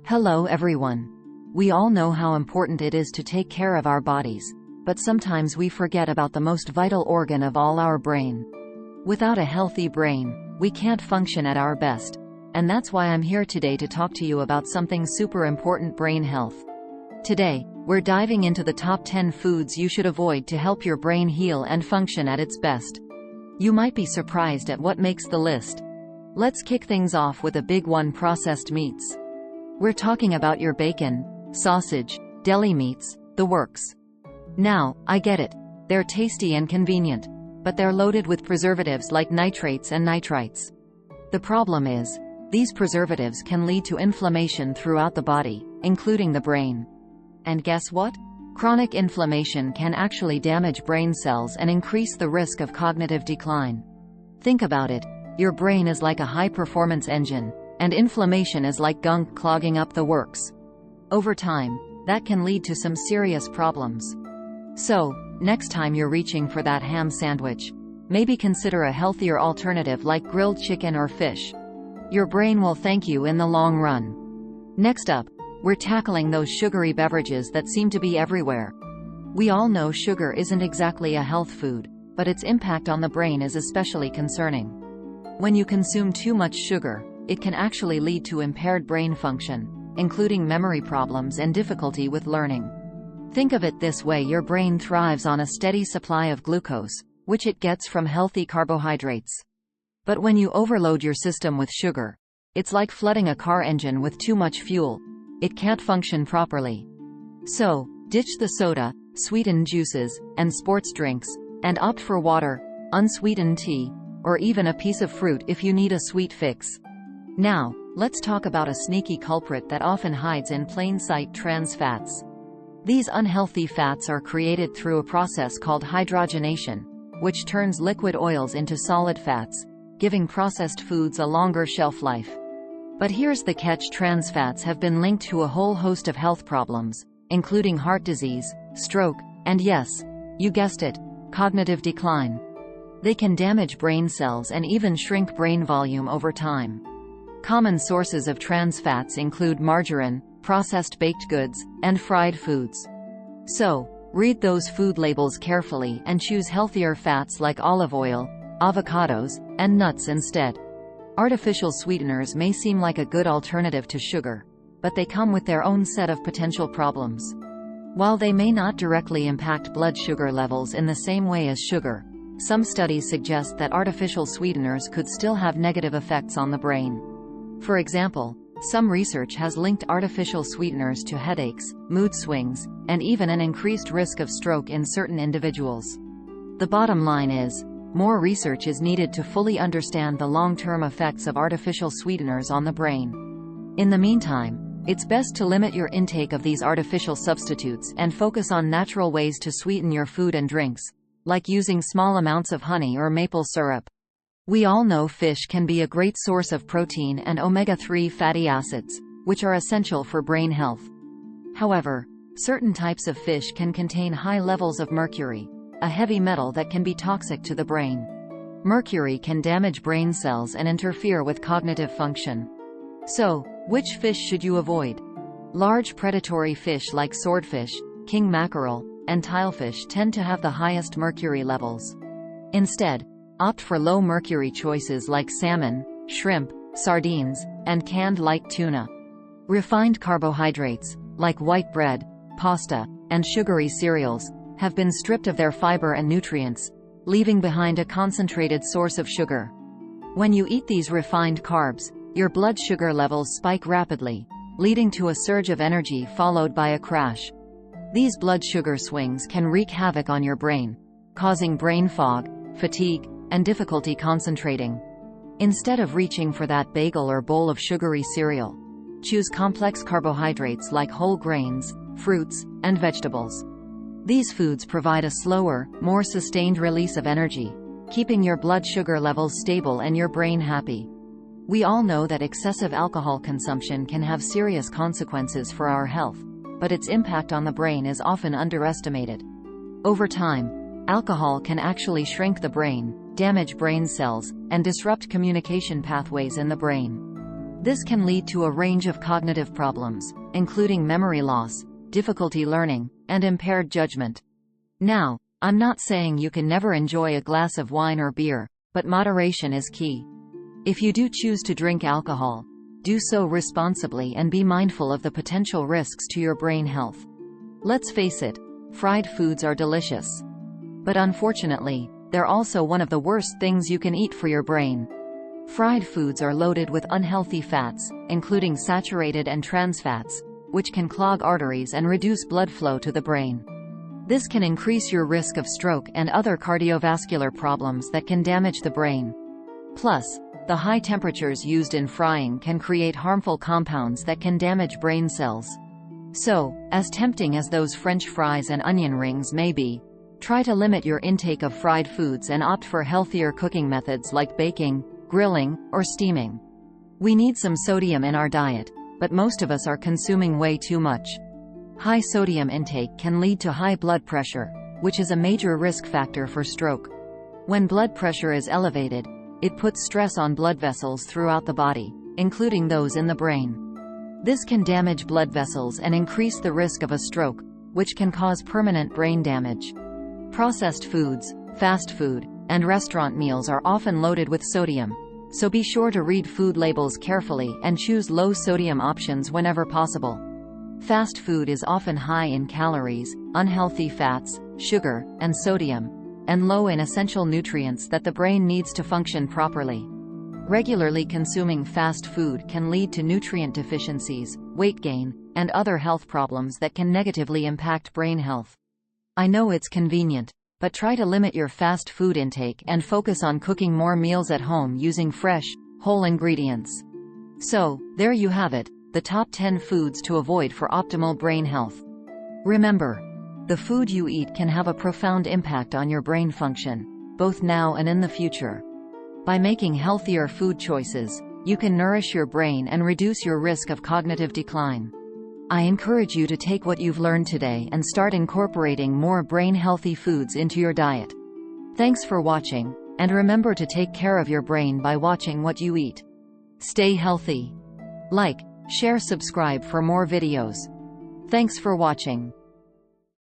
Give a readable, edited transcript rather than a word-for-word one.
Hello everyone. We all know how important it is to take care of our bodies, but sometimes we forget about the most vital organ of all, our brain. Without a healthy brain, we can't function at our best. And that's why I'm here today to talk to you about something super important: brain health. Today, we're diving into the top 10 foods you should avoid to help your brain heal and function at its best. You might be surprised at what makes the list. Let's kick things off with a big one: processed meats. We're talking about your bacon, sausage, deli meats, the works. Now, I get it. They're tasty and convenient, but they're loaded with preservatives like nitrates and nitrites. The problem is, these preservatives can lead to inflammation throughout the body, including the brain. And guess what? Chronic inflammation can actually damage brain cells and increase the risk of cognitive decline. Think about it. Your brain is like a high-performance engine, and inflammation is like gunk clogging up the works. Over time, that can lead to some serious problems. So, next time you're reaching for that ham sandwich, maybe consider a healthier alternative like grilled chicken or fish. Your brain will thank you in the long run. Next up, we're tackling those sugary beverages that seem to be everywhere. We all know sugar isn't exactly a health food, but its impact on the brain is especially concerning. When you consume too much sugar, it can actually lead to impaired brain function, including memory problems and difficulty with learning. Think of it this way: your brain thrives on a steady supply of glucose, which it gets from healthy carbohydrates. But when you overload your system with sugar, it's like flooding a car engine with too much fuel. It can't function properly. So, ditch the soda, sweetened juices, and sports drinks, and opt for water, unsweetened tea, or even a piece of fruit if you need a sweet fix. Now, let's talk about a sneaky culprit that often hides in plain sight: trans fats. These unhealthy fats are created through a process called hydrogenation, which turns liquid oils into solid fats, giving processed foods a longer shelf life. But here's the catch: trans fats have been linked to a whole host of health problems, including heart disease, stroke, and yes, you guessed it, cognitive decline. They can damage brain cells and even shrink brain volume over time. Common sources of trans fats include margarine, processed baked goods, and fried foods. So, read those food labels carefully and choose healthier fats like olive oil, avocados, and nuts instead. Artificial sweeteners may seem like a good alternative to sugar, but they come with their own set of potential problems. While they may not directly impact blood sugar levels in the same way as sugar, some studies suggest that artificial sweeteners could still have negative effects on the brain. For example, some research has linked artificial sweeteners to headaches, mood swings, and even an increased risk of stroke in certain individuals. The bottom line is, more research is needed to fully understand the long-term effects of artificial sweeteners on the brain. In the meantime, it's best to limit your intake of these artificial substitutes and focus on natural ways to sweeten your food and drinks, like using small amounts of honey or maple syrup. We all know fish can be a great source of protein and omega-3 fatty acids, which are essential for brain health. However, certain types of fish can contain high levels of mercury, a heavy metal that can be toxic to the brain. Mercury can damage brain cells and interfere with cognitive function. So, which fish should you avoid? Large predatory fish like swordfish, king mackerel, and tilefish tend to have the highest mercury levels. Instead, opt for low-mercury choices like salmon, shrimp, sardines, and canned light tuna. Refined carbohydrates, like white bread, pasta, and sugary cereals, have been stripped of their fiber and nutrients, leaving behind a concentrated source of sugar. When you eat these refined carbs, your blood sugar levels spike rapidly, leading to a surge of energy followed by a crash. These blood sugar swings can wreak havoc on your brain, causing brain fog, fatigue, and difficulty concentrating. Instead of reaching for that bagel or bowl of sugary cereal, choose complex carbohydrates like whole grains, fruits, and vegetables. These foods provide a slower, more sustained release of energy, keeping your blood sugar levels stable and your brain happy. We all know that excessive alcohol consumption can have serious consequences for our health, but its impact on the brain is often underestimated. Over time, alcohol can actually shrink the brain, damage brain cells, and disrupt communication pathways in the brain. This can lead to a range of cognitive problems, including memory loss, difficulty learning, and impaired judgment. Now, I'm not saying you can never enjoy a glass of wine or beer, but moderation is key. If you do choose to drink alcohol, do so responsibly and be mindful of the potential risks to your brain health. Let's face it, fried foods are delicious. But unfortunately, they're also one of the worst things you can eat for your brain. Fried foods are loaded with unhealthy fats, including saturated and trans fats, which can clog arteries and reduce blood flow to the brain. This can increase your risk of stroke and other cardiovascular problems that can damage the brain. Plus, the high temperatures used in frying can create harmful compounds that can damage brain cells. So, as tempting as those French fries and onion rings may be, try to limit your intake of fried foods and opt for healthier cooking methods like baking, grilling, or steaming. We need some sodium in our diet, but most of us are consuming way too much. High sodium intake can lead to high blood pressure, which is a major risk factor for stroke. When blood pressure is elevated, it puts stress on blood vessels throughout the body, including those in the brain. This can damage blood vessels and increase the risk of a stroke, which can cause permanent brain damage. Processed foods, fast food, and restaurant meals are often loaded with sodium, so be sure to read food labels carefully and choose low-sodium options whenever possible. Fast food is often high in calories, unhealthy fats, sugar, and sodium, and low in essential nutrients that the brain needs to function properly. Regularly consuming fast food can lead to nutrient deficiencies, weight gain, and other health problems that can negatively impact brain health. I know it's convenient, but try to limit your fast food intake and focus on cooking more meals at home using fresh, whole ingredients. So, there you have it, the top 10 foods to avoid for optimal brain health. Remember, the food you eat can have a profound impact on your brain function, both now and in the future. By making healthier food choices, you can nourish your brain and reduce your risk of cognitive decline. I encourage you to take what you've learned today and start incorporating more brain-healthy foods into your diet. Thanks for watching, and remember to take care of your brain by watching what you eat. Stay healthy. Like, share, subscribe for more videos. Thanks for watching.